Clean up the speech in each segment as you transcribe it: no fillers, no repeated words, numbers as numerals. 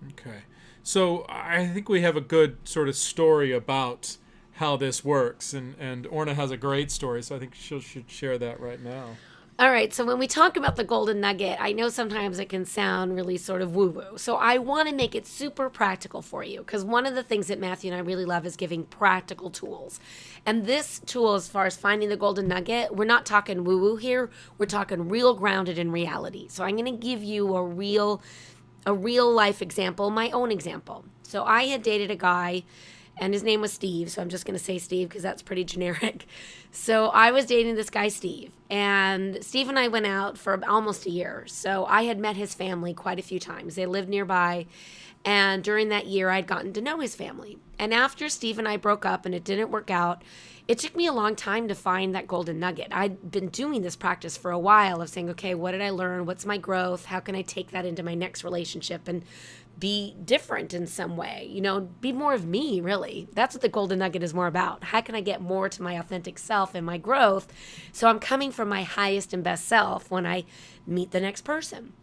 Okay. So I think we have a good sort of story about how this works, and Orna has a great story, so I think she should share that right now. All right, so when we talk about the golden nugget, I know sometimes it can sound really sort of woo woo. So I want to make it super practical for you because one of the things that Matthew and I really love is giving practical tools. And this tool, as far as finding the golden nugget, we're not talking woo woo here. We're talking real grounded in reality. So I'm going to give you a real life example, my own example. So I had dated a guy and his name was Steve. So I'm just going to say Steve because that's pretty generic. So I was dating this guy, Steve, and Steve and I went out for almost a year. So I had met his family quite a few times. They lived nearby. And during that year, I'd gotten to know his family. And after Steve and I broke up and it didn't work out, it took me a long time to find that golden nugget. I'd been doing this practice for a while of saying, okay, what did I learn? What's my growth? How can I take that into my next relationship and be different in some way? Be more of me, really. That's what the golden nugget is more about. How can I get more to my authentic self and my growth so I'm coming from my highest and best self when I meet the next person?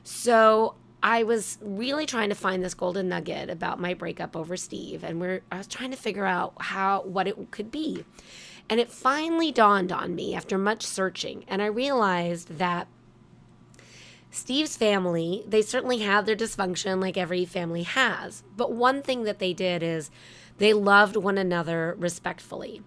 So I was really trying to find this golden nugget about my breakup over Steve, and I was trying to figure out what it could be. And it finally dawned on me after much searching, and I realized that Steve's family, they certainly had their dysfunction like every family has, but one thing that they did is they loved one another respectfully.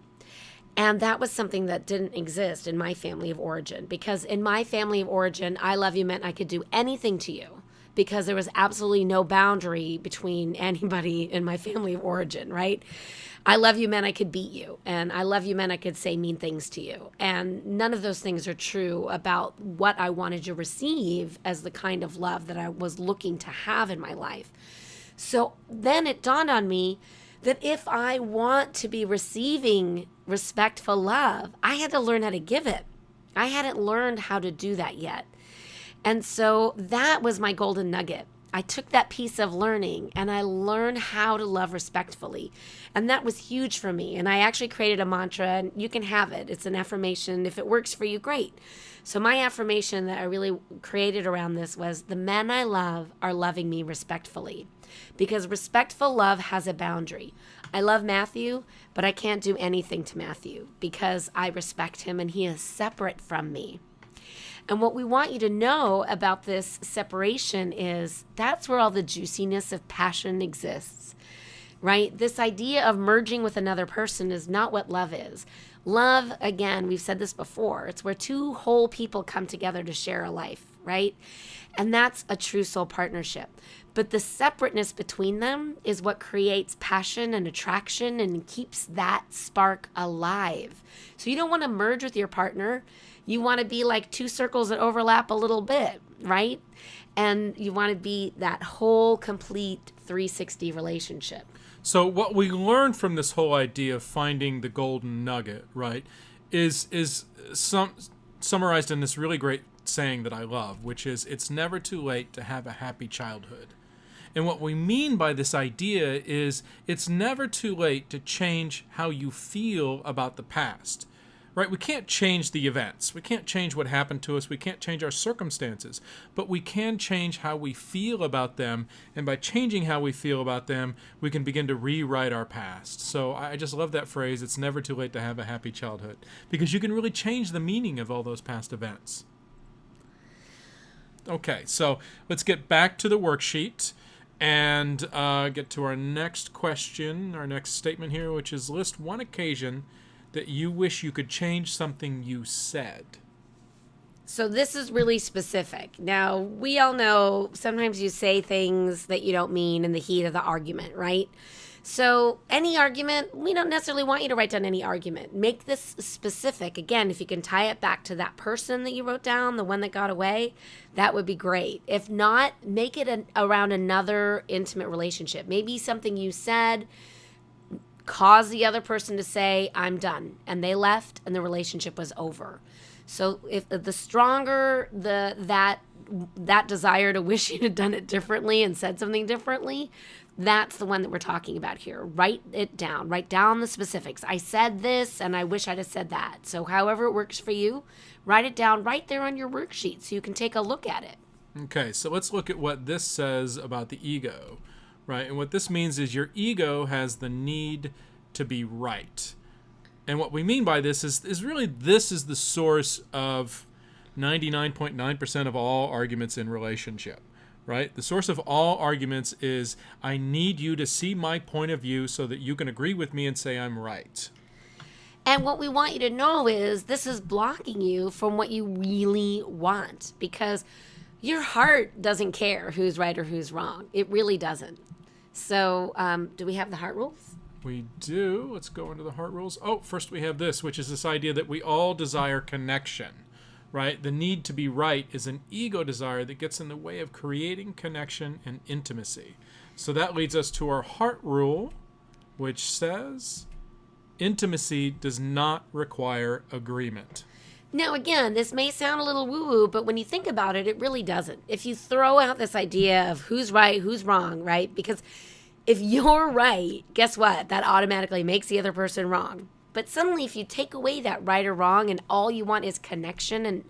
And that was something that didn't exist in my family of origin, because in my family of origin, I love you meant I could do anything to you because there was absolutely no boundary between anybody in my family of origin, right? I love you meant I could beat you, and I love you meant I could say mean things to you. And none of those things are true about what I wanted to receive as the kind of love that I was looking to have in my life. So then it dawned on me that if I want to be receiving respectful love, I had to learn how to give it. I hadn't learned how to do that yet. And so that was my golden nugget. I took that piece of learning and I learned how to love respectfully. And that was huge for me. And I actually created a mantra, and you can have it. It's an affirmation. If it works for you, great. So my affirmation that I really created around this was the men I love are loving me respectfully. Because respectful love has a boundary. I love Matthew, but I can't do anything to Matthew because I respect him and he is separate from me. And what we want you to know about this separation is that's where all the juiciness of passion exists, right? This idea of merging with another person is not what love is. Love, again, we've said this before, it's where two whole people come together to share a life, right? And that's a true soul partnership. But the separateness between them is what creates passion and attraction and keeps that spark alive. So you don't want to merge with your partner. You want to be like two circles that overlap a little bit, right? And you want to be that whole, complete 360 relationship. So what we learned from this whole idea of finding the golden nugget, right, is summarized in this really great saying that I love, which is it's never too late to have a happy childhood. And what we mean by this idea is it's never too late to change how you feel about the past. Right? We can't change the events. We can't change what happened to us. We can't change our circumstances. But we can change how we feel about them. And by changing how we feel about them, we can begin to rewrite our past. So I just love that phrase, it's never too late to have a happy childhood. Because you can really change the meaning of all those past events. Okay, so let's get back to the worksheet and get to our next question, our next statement here, which is list one occasion that you wish you could change something you said. So this is really specific. Now, we all know sometimes you say things that you don't mean in the heat of the argument, right? So any argument, we don't necessarily want you to write down any argument. Make this specific. Again, if you can tie it back to that person that you wrote down, the one that got away, that would be great. If not, make it around another intimate relationship. Maybe something you said caused the other person to say, I'm done. And they left and the relationship was over. So if the stronger that desire to wish you'd have done it differently and said something differently, that's the one that we're talking about here. Write it down. Write down the specifics. I said this and I wish I'd have said that. So however it works for you, write it down right there on your worksheet so you can take a look at it. Okay, so let's look at what this says about the ego, right? And what this means is your ego has the need to be right. And what we mean by this is really this is the source of 99.9% of all arguments in relationship, right? The source of all arguments is I need you to see my point of view so that you can agree with me and say I'm right. And what we want you to know is this is blocking you from what you really want, because your heart doesn't care who's right or who's wrong. It really doesn't. So do we have the heart rules? We do. Let's go into the heart rules. Oh, first we have this, which is this idea that we all desire connection, right? The need to be right is an ego desire that gets in the way of creating connection and intimacy. So that leads us to our heart rule, which says intimacy does not require agreement. Now, again, this may sound a little woo-woo, but when you think about it, it really doesn't. If you throw out this idea of who's right, who's wrong, right? Because if you're right, guess what? That automatically makes the other person wrong. But suddenly, if you take away that right or wrong and all you want is connection and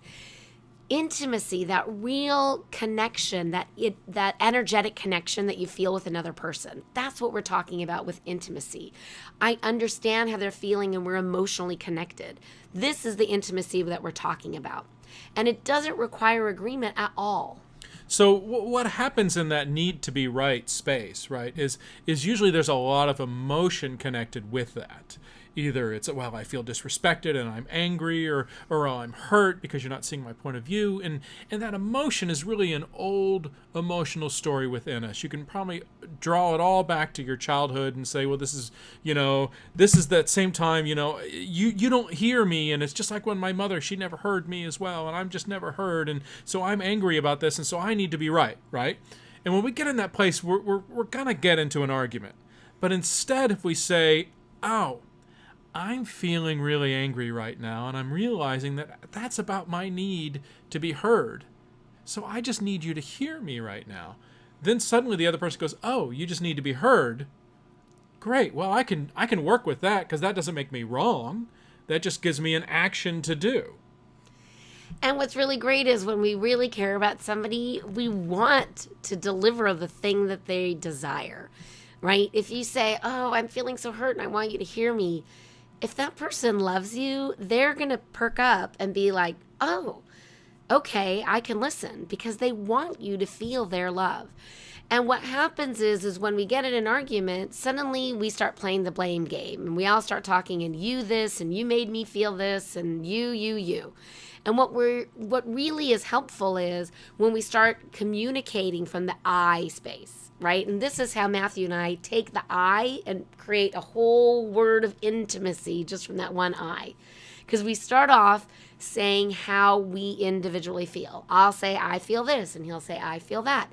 intimacy, that real connection, that energetic connection that you feel with another person, that's what we're talking about with intimacy. I understand how they're feeling and we're emotionally connected. This is the intimacy that we're talking about. And it doesn't require agreement at all. So what happens in that need to be right space, right, is usually there's a lot of emotion connected with that. Either it's, well, I feel disrespected and I'm angry, or I'm hurt because you're not seeing my point of view. And that emotion is really an old emotional story within us. You can probably draw it all back to your childhood and say, well, this is that same time, you don't hear me. And it's just like when my mother, she never heard me as well. And I'm just never heard. And so I'm angry about this. And so I need to be right, right? And when we get in that place, we're going to get into an argument. But instead, if we say, oh, I'm feeling really angry right now, and I'm realizing that that's about my need to be heard. So I just need you to hear me right now. Then suddenly the other person goes, oh, you just need to be heard. Great. Well, I can work with that because that doesn't make me wrong. That just gives me an action to do. And what's really great is when we really care about somebody, we want to deliver the thing that they desire, right? If you say, oh, I'm feeling so hurt and I want you to hear me, if that person loves you, they're going to perk up and be like, oh, okay, I can listen, because they want you to feel their love. And what happens is when we get in an argument, suddenly we start playing the blame game, and we all start talking, and you this, and you made me feel this, and you. And what really is helpful is when we start communicating from the I space, right? And this is how Matthew and I take the I and create a whole word of intimacy just from that one I. Because we start off saying how we individually feel. I'll say, I feel this, and he'll say, I feel that.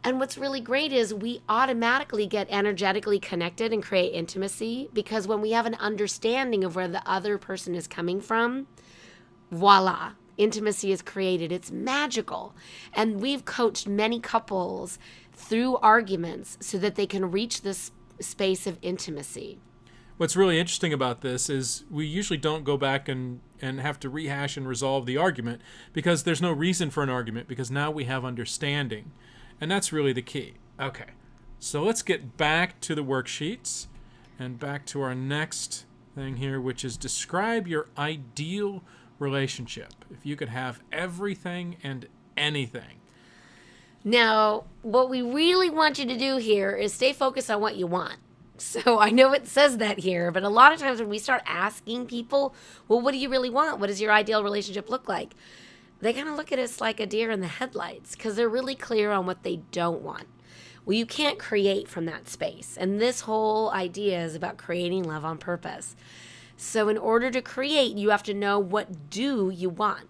And what's really great is we automatically get energetically connected and create intimacy, because when we have an understanding of where the other person is coming from, voila, intimacy is created. It's magical. And we've coached many couples through arguments so that they can reach this space of intimacy. What's really interesting about this is we usually don't go back and have to rehash and resolve the argument, because there's no reason for an argument, because now we have understanding. And that's really the key. Okay, so let's get back to the worksheets and back to our next thing here, which is describe your ideal relationship. If you could have everything and anything. Now, what we really want you to do here is stay focused on what you want. So I know it says that here, but a lot of times when we start asking people, well, what do you really want? What does your ideal relationship look like? They kind of look at us like a deer in the headlights, because they're really clear on what they don't want. Well, you can't create from that space. And this whole idea is about creating love on purpose. So in order to create, you have to know, what do you want?